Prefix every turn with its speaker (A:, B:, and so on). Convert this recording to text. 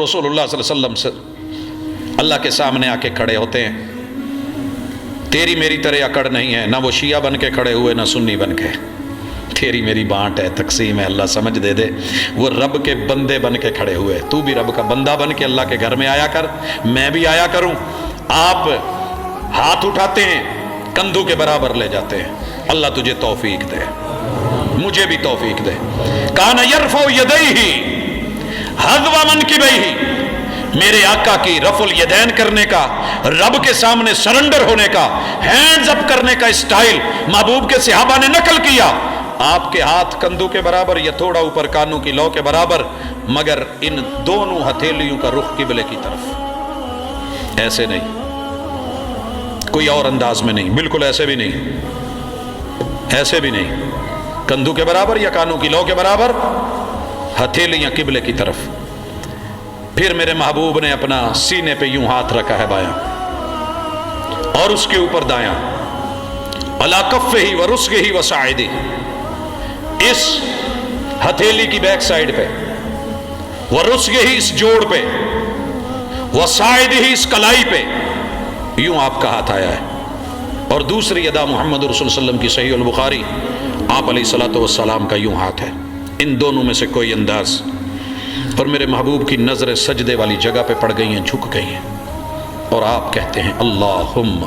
A: رسول اللہ صلی اللہ علیہ وسلم سے اللہ کے سامنے آ کے کھڑے ہوتے ہیں. تیری میری طرح اکڑ نہیں ہے، نہ وہ شیعہ بن کے کھڑے ہوئے نہ سنی بن کے. تیری میری بانٹ ہے، تقسیم ہے، اللہ سمجھ دے دے. وہ رب کے بندے بن کے کھڑے ہوئے. تو بھی رب کا بندہ بن کے اللہ کے گھر میں آیا کر، میں بھی آیا کروں. آپ ہاتھ اٹھاتے ہیں، کندھوں کے برابر لے جاتے ہیں. اللہ تجھے توفیق دے، مجھے بھی توفیق دے. کان یرفع یدیہ حذو منکبیہ، میرے آقا کی رفع الیدین کرنے کا، رب کے سامنے سرنڈر ہونے کا، ہینڈز اپ کرنے کا اسٹائل محبوب کے صحابہ نے نقل کیا. آپ کے ہاتھ کندھوں کے برابر یا تھوڑا اوپر کانوں کی لو کے برابر، مگر ان دونوں ہتھیلیوں کا رخ قبلے کی طرف. ایسے نہیں، کوئی اور انداز میں نہیں، بالکل ایسے بھی نہیں، ایسے بھی نہیں. کندھوں کے برابر یا کانوں کی لو کے برابر، ہتھیلیاں قبلے کی طرف. پھر میرے محبوب نے اپنا سینے پہ یوں ہاتھ رکھا ہے بایاں، اور اس کے اوپر دایاں. علی کفہ ورسغہ وصاعدہ، اس ہتھیلی کی بیک سائیڈ پہ، ورسغہ اس جوڑ پہ، وصاعدہ اس کلائی پہ، یوں آپ کا ہاتھ آیا ہے. اور دوسری ادا محمد رسول صلی اللہ علیہ وسلم کی صحیح البخاری، آپ علیہ الصلوۃ والسلام کا یوں ہاتھ ہے. ان دونوں میں سے کوئی انداز. اور میرے محبوب کی نظریں سجدے والی جگہ پہ پڑ گئی ہیں، جھک گئی ہیں، اور آپ کہتے ہیں اللہم